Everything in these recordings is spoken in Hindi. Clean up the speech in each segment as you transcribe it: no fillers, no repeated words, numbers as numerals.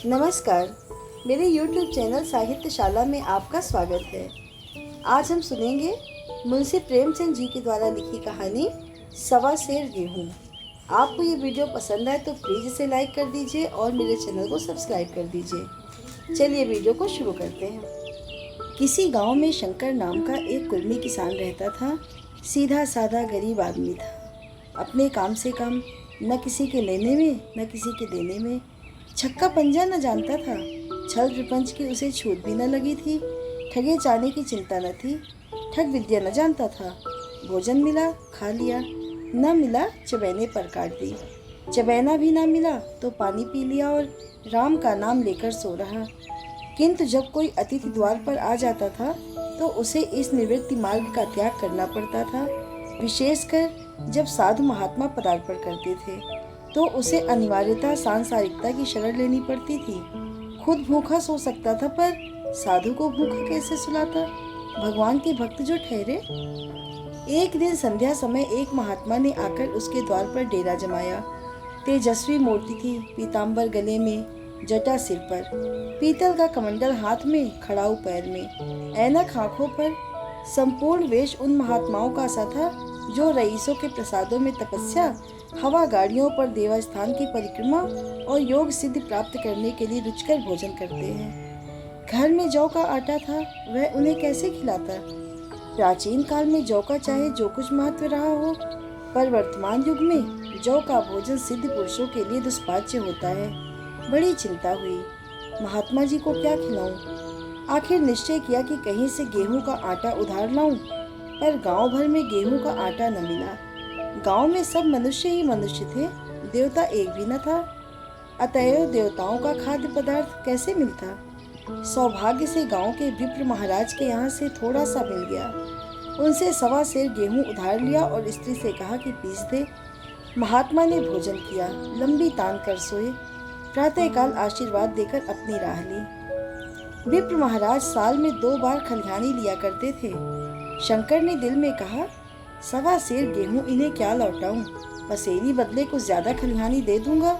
नमस्कार, मेरे YouTube चैनल साहित्यशाला में आपका स्वागत है। आज हम सुनेंगे मुंशी प्रेमचंद जी के द्वारा लिखी कहानी सवा सेर गेहूँ। आपको ये वीडियो पसंद आए तो प्लीज़ इसे लाइक कर दीजिए और मेरे चैनल को सब्सक्राइब कर दीजिए। चलिए वीडियो को शुरू करते हैं। किसी गांव में शंकर नाम का एक कुर्मी किसान रहता था। सीधा साधा गरीब आदमी था। अपने काम से कम, न किसी के लेने में न किसी के देने में। छक्का पंजा न जानता था। छल प्रपंच की उसे छूट भी न लगी थी। ठगे जाने की चिंता न थी। ठग विद्या न जानता था। भोजन मिला खा लिया, न मिला चबैने पर काट दी। चबैना भी ना मिला तो पानी पी लिया और राम का नाम लेकर सो रहा। किंतु जब कोई अतिथि द्वार पर आ जाता था तो उसे इस निवृत्ति मार्ग का त्याग करना पड़ता था। विशेषकर जब साधु महात्मा पदार्पण करते थे तो उसे अनिवार्यतः सांसारिकता की शरण लेनी पड़ती थी। खुद भूखा सो सकता था पर साधु को भूखा कैसे सुलाता? भगवान के भक्त जो ठहरे। एक दिन संध्या समय एक महात्मा ने आकर उसके द्वार पर डेरा जमाया। तेजस्वी मूर्ति थी, पीताम्बर गले में, जटा सिर पर, पीतल का कमंडल हाथ में, खड़ाऊ पैर में, ऐनक आंखों पर। संपूर्ण वेश उन महात्माओं का सा था जो रईसों के प्रसादों में तपस्या, हवा गाड़ियों पर देवस्थान की परिक्रमा और योग सिद्धि प्राप्त करने के लिए रुचिकर भोजन करते हैं। घर में जौ का आटा था, वह उन्हें कैसे खिलाता? प्राचीन काल में जौ का चाहे जो कुछ महत्व रहा हो, पर वर्तमान युग में जौ का भोजन सिद्ध पुरुषों के लिए दुष्पाच्य होता है। बड़ी चिंता हुई, महात्मा जी को क्या खिलाऊं? आखिर निश्चय किया कि कहीं से गेहूं का आटा उधार लाऊं, पर गांव भर में गेहूं का आटा न मिला। गांव में सब मनुष्य ही मनुष्य थे, देवता एक भी न था। अतएव देवताओं का खाद्य पदार्थ कैसे मिलता? सौभाग्य से गांव के विप्र महाराज के यहाँ से थोड़ा सा मिल गया। उनसे सवा सेर गेहूं उधार लिया और स्त्री से कहा कि पीस दे। महात्मा ने भोजन किया, लंबी तान कर सोए। प्रातःकाल आशीर्वाद देकर अपनी राह ली। विप्र महाराज साल में 2 बार खलिहानी लिया करते थे। शंकर ने दिल में कहा, सवा सेर गेहूं इन्हें क्या लौटाऊं? पसेरी बदले कुछ ज्यादा खलिहानी दे दूंगा,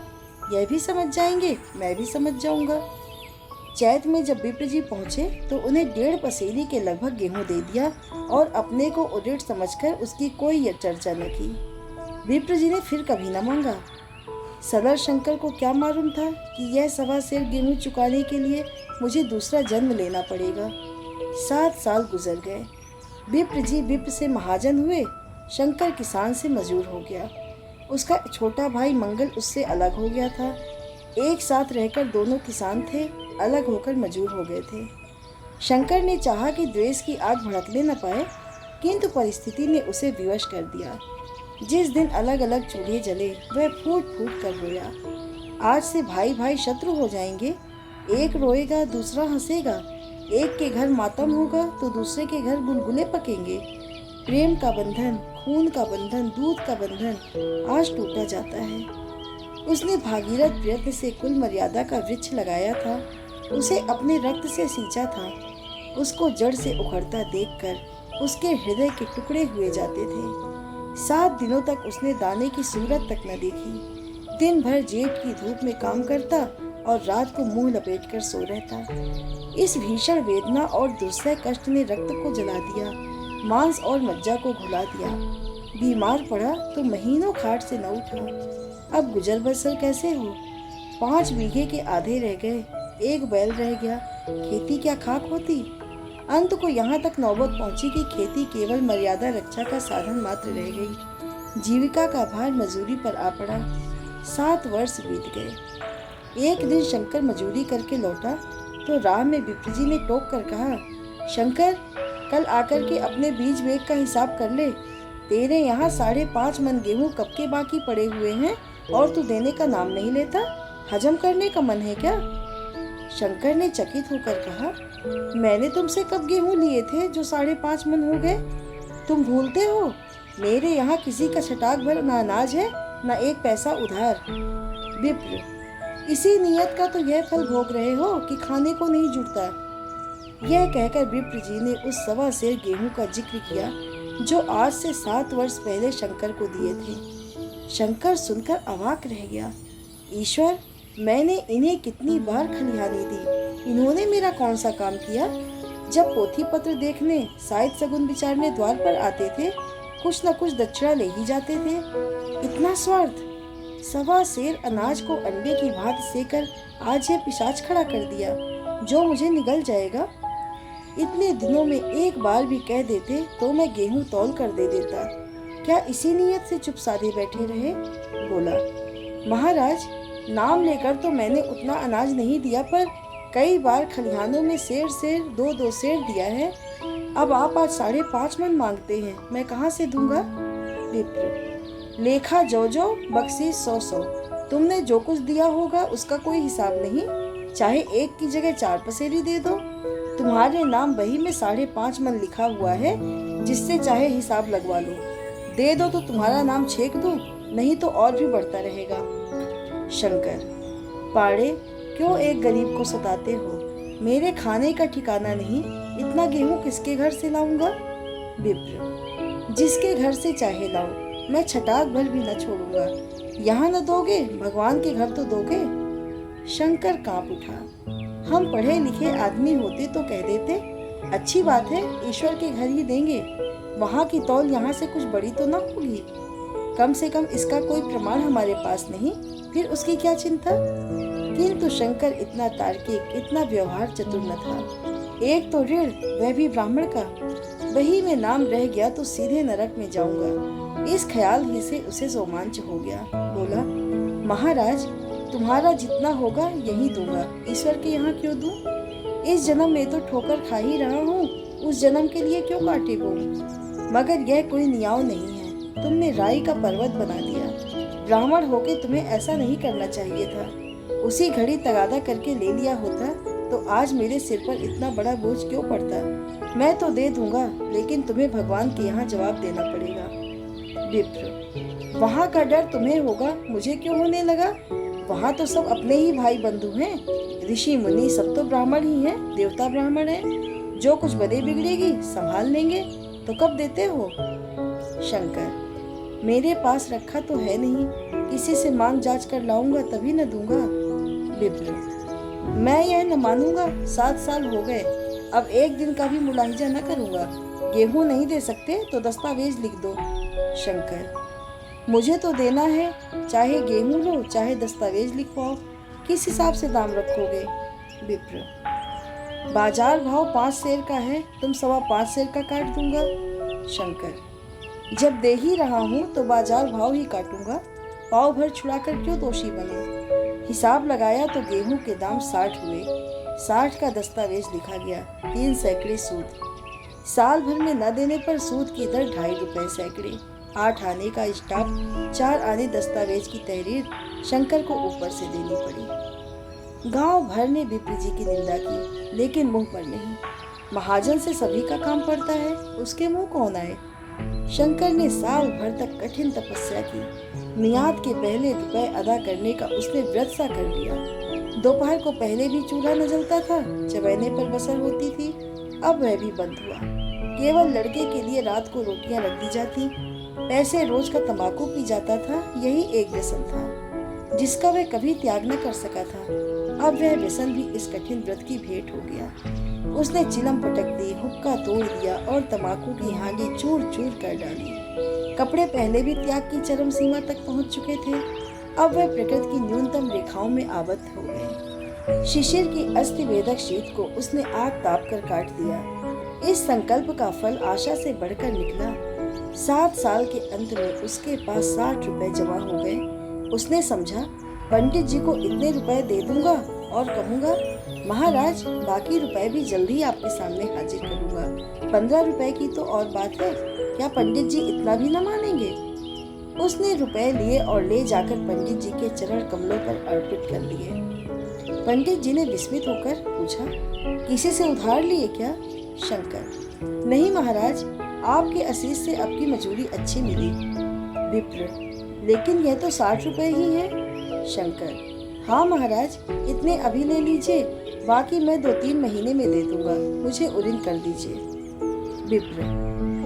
यह भी समझ जाएंगे, मैं भी समझ जाऊंगा। चैत में जब विप्र जी पहुंचे तो उन्हें 1.5 पसेरी के लगभग गेहूं दे दिया और अपने को उद्दिष्ट समझकर उसकी कोई चर्चा न की। विप्र जी ने फिर कभी न मांगा। सदर शंकर को क्या मालूम था कि यह सवा सेर गेहूं चुकाने के लिए मुझे दूसरा जन्म लेना पड़ेगा। 7 साल गुजर गए। विप्र जी विप्र से महाजन हुए, शंकर किसान से मजूर हो गया। उसका छोटा भाई मंगल उससे अलग हो गया था। एक साथ रहकर दोनों किसान थे, अलग होकर मजूर हो गए थे। शंकर ने चाहा कि द्वेष की आग भड़कने न पाए, किंतु परिस्थिति ने उसे विवश कर दिया। जिस दिन अलग अलग चूल्हे जले वह फूट फूट कर रोया। आज से भाई भाई शत्रु हो जाएंगे। एक रोएगा दूसरा हंसेगा। एक के घर मातम होगा तो दूसरे के घर गुलगुले पकेंगे। प्रेम का बंधन, खून का बंधन, दूध का बंधन आज टूटा जाता है। उसने भागीरथ प्रयत्न से कुल मर्यादा का वृक्ष लगाया था, उसे अपने रक्त से सींचा था। उसको जड़ से उखड़ता देखकर उसके हृदय के टुकड़े हुए जाते थे। 7 दिनों तक उसने दाने की सूरत तक न देखी। दिन भर जेठ की धूप में काम करता और रात को मुंह लपेट कर सो रहता। इस भीषण वेदना और दुस्सह कष्ट ने रक्त को जला दिया, मांस और मज्जा को घुला दिया। बीमार पड़ा तो महीनों खाट से न उठा। अब गुजर बसर कैसे हो? 5 बीघे के आधे रह गए, 1 बैल रह गया। खेती क्या खाक होती? अंत को यहाँ तक नौबत पहुंची कि खेती केवल मर्यादा रक्षा का साधन मात्र रह गई। जीविका का भार मजूरी पर आ पड़ा। 7 वर्ष बीत गए। एक दिन शंकर मजूरी करके लौटा तो राह में विप्र जी ने टोक कर कहा, शंकर, कल आकर के अपने बीज बेग का हिसाब कर ले। तेरे यहाँ 5.5 मन गेहूं कब के बाकी पड़े हुए हैं और तू देने का नाम नहीं लेता। हजम करने का मन है क्या? शंकर ने चकित होकर कहा, मैंने तुमसे कब गेहूं लिए थे जो 5.5 मन हो गए? तुम भूलते हो मेरे यहाँ किसी का छटाक भर न अनाज है न 1 पैसा उधार। विप्र, इसी नियत का तो यह फल भोग रहे हो कि खाने को नहीं जुटता। यह कहकर विप्र जी ने उस सवा सेर गेहूं का जिक्र किया जो आज से 7 वर्ष पहले शंकर को दिए थे। शंकर सुनकर अवाक रह गया। ईश्वर, मैंने इन्हें कितनी बार खलिहानी दी, इन्होंने मेरा कौन सा काम किया। जब पोथी पत्र देखने, शायद सगुन विचारने द्वार पर आते थे, कुछ न कुछ दक्षिणा ले ही जाते थे। इतना स्वार्थ। 1.25 सेर अनाज को अंडे की भांति सेकर आज ये पिशाच खड़ा कर दिया, जो मुझे निगल जाएगा। इतने दिनों में एक बार भी कह देते तो मैं गेहूं तौल कर दे देता। क्या इसी नीयत से चुप साधे बैठे रहे? बोला, महाराज, नाम लेकर तो मैंने उतना अनाज नहीं दिया, पर कई बार खलिहानों में सेर 2-2 सेर दिया है। अब आप आज 5.5 मन मांगते हैं, मैं कहाँ से दूंगा? विप्र, लेखा जो बख्शी 100, तुमने जो कुछ दिया होगा उसका कोई हिसाब नहीं। चाहे 1 की जगह 4 पसेरी दे दो। तुम्हारे नाम बही में 5.5 मन लिखा हुआ है, जिससे चाहे हिसाब लगवा लो। दे दो तो तुम्हारा नाम छेक दूं, नहीं तो और भी बढ़ता रहेगा। शंकर, पाड़े, क्यों एक गरीब को सताते हो? मेरे खाने का ठिकाना नहीं, इतना गेहूं किसके घर से लाऊंगा? विप्र, जिसके घर से चाहे लाओ, मैं छटाक भर भी न छोड़ूंगा। यहाँ न दोगे, भगवान के घर तो दोगे। शंकर कांप उठा। हम पढ़े लिखे आदमी होते तो कह देते, अच्छी बात है, ईश्वर के घर ही देंगे, वहाँ की तौल यहाँ से कुछ बड़ी तो न होगी। कम से कम इसका कोई प्रमाण हमारे पास नहीं, फिर उसकी क्या चिंता। किंतु शंकर इतना तार्किक, इतना व्यवहार चतुर न था। एक तो ऋण, वह भी ब्राह्मण का, वही में नाम रह गया तो सीधे नरक में जाऊंगा। इस ख्याल ही से उसे रोमांच हो गया। बोला, महाराज, तुम्हारा जितना होगा यही दूंगा, ईश्वर के यहाँ क्यों दूं? इस जन्म में तो ठोकर खा ही रहा हूँ, उस जन्म के लिए क्यों कांटे बोऊं? मगर यह कोई नियाव नहीं है, तुमने राई का पर्वत बना दिया। ब्राह्मण होके तुम्हें ऐसा नहीं करना चाहिए था। उसी घड़ी तगादा करके ले लिया होता तो आज मेरे सिर पर इतना बड़ा बोझ क्यों पड़ता। मैं तो दे दूंगा, लेकिन तुम्हें भगवान के यहाँ जवाब देना पड़ेगा। विप्र, वहाँ का डर तुम्हें होगा, मुझे क्यों होने लगा? वहाँ तो सब अपने ही भाई बंधु हैं, ऋषि मुनि सब तो ब्राह्मण ही हैं, देवता ब्राह्मण हैं। जो कुछ बदे बिगड़ेगी संभाल लेंगे, तो कब देते हो? शंकर, मेरे पास रखा तो है नहीं, किसी से मांग जांच कर लाऊंगा तभी न दूंगा। विप्र, मैं यह न मानूंगा, 7 साल हो गए, अब एक दिन का भी मुलाहिजा न करूंगा। गेहूं नहीं दे सकते तो दस्तावेज लिख दो। शंकर, मुझे तो देना है, चाहे गेहूं लो चाहे दस्तावेज लिखवाओ, किस हिसाब से दाम रखोगे? विप्र, बाजार भाव 5 सेर का है, तुम 5.25 सेर का काट दूंगा। शंकर, जब दे ही रहा हूँ तो बाजार भाव ही काटूंगा, पाव भर छुड़ाकर क्यों दोषी बनूं? हिसाब लगाया तो गेहूं के दाम 60 हुए, 60 का दस्तावेज लिखा गया, 3 सैकड़े सूद। साल भर में न देने पर सूद की दर 2.5 रुपए सैकड़े, 8 आने का स्टाफ, 4 आने दस्तावेज की तहरीर शंकर को ऊपर से देनी पड़ी। गांव भर ने विप्र जी की निंदा की, लेकिन मुंह पर नहीं। महाजन से सभी का काम पड़ता है, उसके मुंह कौन आए। शंकर ने साल भर तक कठिन तपस्या की। मियाद के पहले रुपए अदा करने का उसने व्रत सा कर लिया। दोपहर को पहले भी चूल्हा न जलता था, चबैने पर बसर होती थी, अब वह भी बंद हुआ। केवल लड़के के लिए रात को रोटियां रख दी जाती, पैसे रोज का तंबाकू पी जाता था, यही एक व्यसन था जिसका वह कभी त्याग न कर सका था। अब वह व्यसन भी इस कठिन व्रत की भेंट हो गया। उसने चिलम पटक दी, हुक्का तोड़ दिया और तंबाकू की हांडी चूर चूर कर डाली। कपड़े पहले भी त्याग की चरम सीमा तक पहुंच चुके थे, अब वह प्रकृति की न्यूनतम रेखाओं में आबद्ध हो गए। शिशिर की अस्थि वेदक शीत को उसने आग ताप कर काट दिया। इस संकल्प का फल आशा से बढ़कर निकला। 7 साल के अंत में उसके पास 60 रुपए जमा हो गए। उसने समझा, पंडित जी को इतने रुपए दे दूंगा और कहूँगा, महाराज, बाकी रुपए भी जल्दी आपके सामने हाजिर करूँगा। 15 रुपए की तो और बात है, क्या पंडित जी इतना भी न मानेंगे? उसने रुपए लिए और ले जाकर पंडित जी के चरण कमलों पर अर्पित कर दिए। पंडित जी ने विस्मित होकर पूछा, किसी से उधार लिए क्या? शंकर, नहीं महाराज, आपके आशीष से आपकी मजूरी अच्छी मिली। विप्र, लेकिन यह तो 60 रुपए ही है। शंकर, हाँ महाराज, इतने अभी ले लीजिए, बाकी मैं 2-3 महीने में दे दूंगा, मुझे उरिन कर दीजिए। विप्र,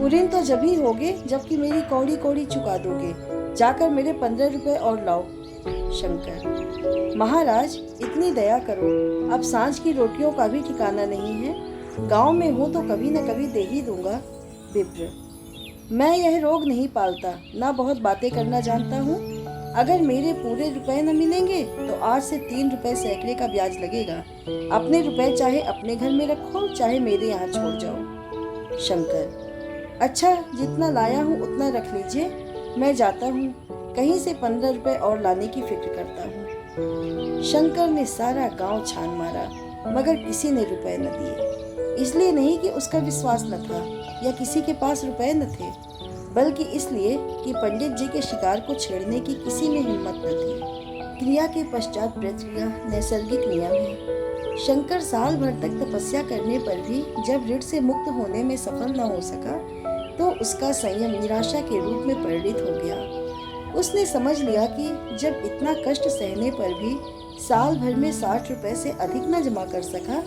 उरिन तो जब ही होगे जबकि मेरी कौड़ी कौड़ी चुका दोगे। जाकर मेरे 15 रुपए और लाओ, शंकर, महाराज इतनी दया करो, अब सांझ की रोटियों का भी ठिकाना नहीं है। गांव में हूँ तो कभी न कभी दे ही दूंगा। विप्र, मैं यह रोग नहीं पालता, ना बहुत बातें करना जानता हूँ। अगर मेरे पूरे रुपए न मिलेंगे तो आज से 3 रुपए सैकड़े का ब्याज लगेगा। अपने रुपए चाहे अपने घर में रखो, चाहे मेरे यहाँ छोड़ जाओ। शंकर, अच्छा, जितना लाया हूँ उतना रख लीजिए, मैं जाता हूँ। कहीं से 15 रुपए और लाने की फिक्र करता हूँ। शंकर ने सारा गांव छान मारा, मगर किसी ने रुपए न दिए। इसलिए नहीं कि उसका विश्वास न था या किसी के पास रुपए न थे, बल्कि इसलिए कि पंडित जी के शिकार को छेड़ने की किसी में हिम्मत न थी। क्रिया के पश्चात प्रतिक्रिया नैसर्गिक नियम है। शंकर साल भर तक तपस्या करने पर भी जब ऋण से मुक्त होने में सफल न हो सका तो उसका संयम निराशा के रूप में परिणित हो गया। उसने समझ लिया कि जब इतना कष्ट सहने पर भी साल भर में 60 रुपए से अधिक न जमा कर सका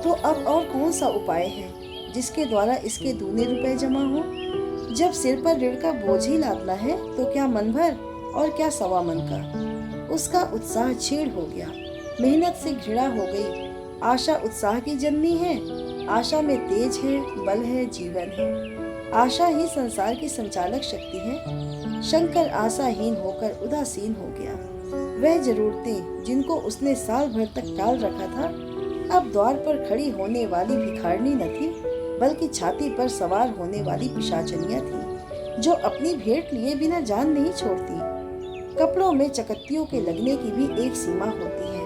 तो अब और कौन सा उपाय है जिसके द्वारा इसके दूने रुपए जमा हो। जब सिर पर ऋण का बोझ ही लादना है तो क्या मन भर और क्या सवा मन का। उसका उत्साह छीड़ हो गया, मेहनत से घृणा हो गई। आशा उत्साह की जननी है, आशा में तेज है, बल है, जीवन है। आशा ही संसार की संचालक शक्ति है। शंकर आशाहीन होकर उदासीन हो गया। वह जरूरतें जिनको उसने साल भर तक टाल रखा था अब द्वार पर खड़ी होने वाली भिखारनी न थी, बल्कि छाती पर सवार होने वाली पिशाचनियां थी जो अपनी भेंट लिए बिना जान नहीं छोड़ती। कपड़ों में चकत्तियों के लगने की भी एक सीमा होती है।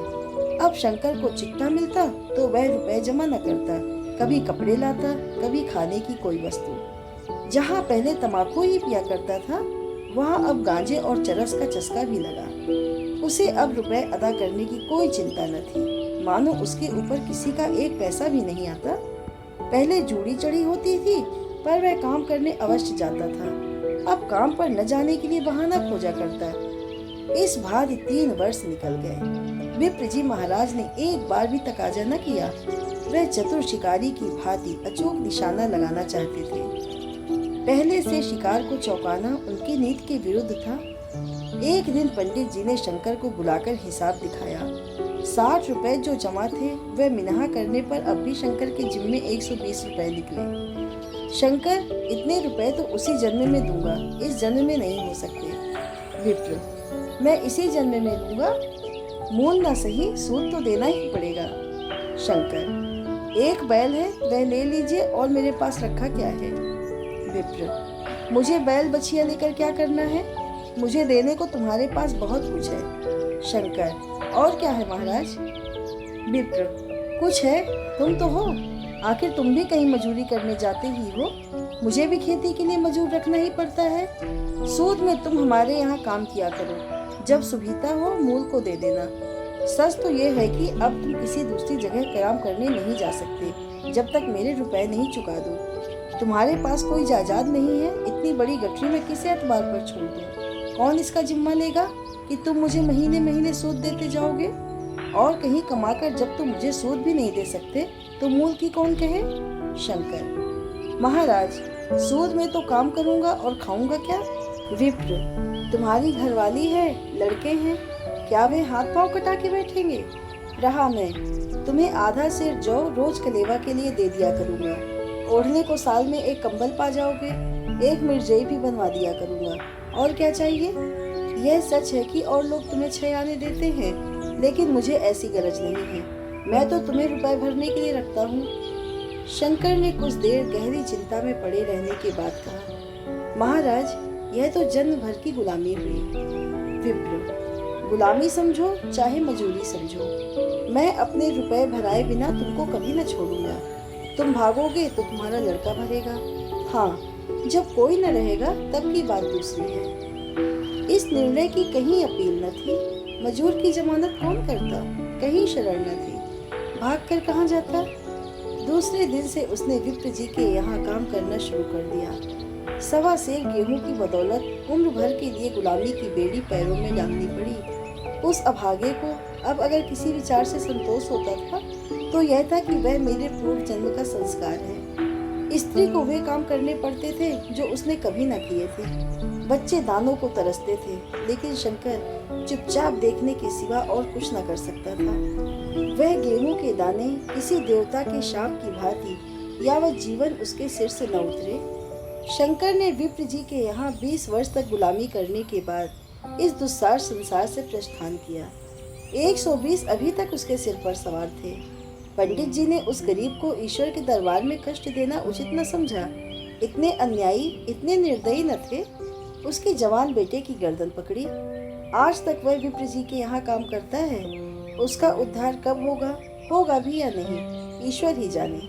अब शंकर को चिट्टा मिलता तो वह रुपए जमा न करता, कभी कपड़े लाता, कभी खाने की कोई वस्तु। जहाँ पहले तम्बाकू ही पिया करता था वहाँ अब गांजे और चरस का चस्का भी लगा। उसे अब रुपए अदा करने की कोई चिंता न थी, मानो उसके ऊपर किसी का एक पैसा भी नहीं आता। पहले जूड़ी चढ़ी होती थी पर वह काम करने अवश्य जाता था, अब काम पर न जाने के लिए बहाना खोजा करता। इस भांति 3 वर्ष निकल गए। विप्र जी महाराज ने एक बार भी तकाजा न किया। वह चतुर शिकारी की भांति अचूक निशाना लगाना चाहते थे। पहले से शिकार को चौंकाना उनकी नीति के विरुद्ध था। एक दिन पंडित जी ने शंकर को बुलाकर हिसाब दिखाया। 60 रुपए जो जमा थे वह मिनाहा करने पर अब भी शंकर के जिम्मे 120 रुपए निकले। शंकर, इतने रुपए तो उसी जन्म में दूंगा, इस जन्म में नहीं हो सकते। विप्र, मैं इसी जन्म में दूंगा, मूल ना सही सूद तो देना ही पड़ेगा। शंकर, एक बैल है वह ले लीजिए और मेरे पास रखा क्या है। विप्र, मुझे बैल बछिया लेकर क्या करना है, मुझे देने को तुम्हारे पास बहुत कुछ है। शंकर, और क्या है महाराज। विप्र, कुछ है, तुम तो हो, आखिर तुम भी कहीं मजूरी करने जाते ही हो, मुझे भी खेती के लिए मजूर रखना ही पड़ता है। सूद में तुम हमारे यहाँ काम किया करो, जब सुविधा हो मूल को दे देना। सच तो ये है कि अब तुम किसी दूसरी जगह काम करने नहीं जा सकते जब तक मेरे रुपए नहीं चुका दो। तुम्हारे पास कोई जायदाद नहीं है, इतनी बड़ी गठरी में किसे एतबार पर छोड़ दूं? कौन इसका जिम्मा लेगा कि तुम मुझे महीने महीने सूद देते जाओगे? और कहीं कमाकर जब तुम मुझे सूद भी नहीं दे सकते तो मूल की कौन कहे। शंकर, महाराज, सूद में तो काम करूंगा और खाऊंगा क्या। विप्र, तुम्हारी घरवाली है, लड़के हैं, क्या वे हाथ पांव कटा के बैठेंगे। रहा मैं, तुम्हें आधा सेर जौ रोज कलेवा के लिए दे दिया करूंगा। ओढ़ने को साल में एक कंबल पा जाओगे, एक मिर्जई भी बनवा दिया करूंगा। और क्या चाहिए। यह सच है कि और लोग तुम्हें 6 आने देते हैं, लेकिन मुझे ऐसी गरज नहीं है। मैं तो तुम्हें रुपए भरने के लिए रखता हूँ। शंकर ने कुछ देर गहरी चिंता में पड़े रहने के बाद कहा, महाराज, यह तो जन्म भर की गुलामी हुई। विप्र, गुलामी समझो चाहे मजूरी समझो, मैं अपने रुपए भराए बिना तुमको कभी न छोड़ूंगा। तुम भागोगे तो तुम्हारा लड़का भरेगा। हाँ, जब कोई न रहेगा तब की बात दूसरी है। इस निर्णय की कहीं अपील न थी। मजूर की जमानत कौन करता, कहीं शरण न थी। भाग कर कहाँ जाता। दूसरे दिन से उसने विप्र जी के यहाँ काम करना शुरू कर दिया। 1.25 सेर गेहूं की बदौलत उम्र भर के लिए गुलामी की बेड़ी पैरों में डालनी पड़ी। उस अभागे को अब अगर किसी विचार से संतोष होता था तो यह था कि वह मेरे पूर्व जन्म का संस्कार है। स्त्री को वे काम करने पड़ते थे जो उसने कभी न किए थे। बच्चे दानों को तरसते थे, लेकिन शंकर चुपचाप देखने के सिवा और कुछ न कर सकता था। वह गेहूं के दाने किसी देवता के शाप की भांति या वह जीवन उसके सिर से न उतरे। शंकर ने विप्र जी के यहाँ 20 वर्ष तक गुलामी करने के बाद इस दुस्सार संसार से प्रस्थान किया। 120 अभी तक उसके सिर पर सवार थे। पंडित जी ने उस गरीब को ईश्वर के दरबार में कष्ट देना उचित न समझा। इतने अन्यायी, इतने निर्दयी न थे। उसके जवान बेटे की गर्दन पकड़ी। आज तक वह विप्र जी के यहाँ काम करता है। उसका उद्धार कब होगा भी या नहीं, ईश्वर ही जाने।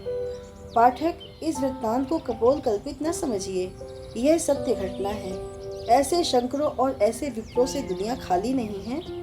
पाठक, इस वृत्तांत को कपोल कल्पित न समझिए, यह सत्य घटना है। ऐसे शंकरों और ऐसे विप्रों से दुनिया खाली नहीं है।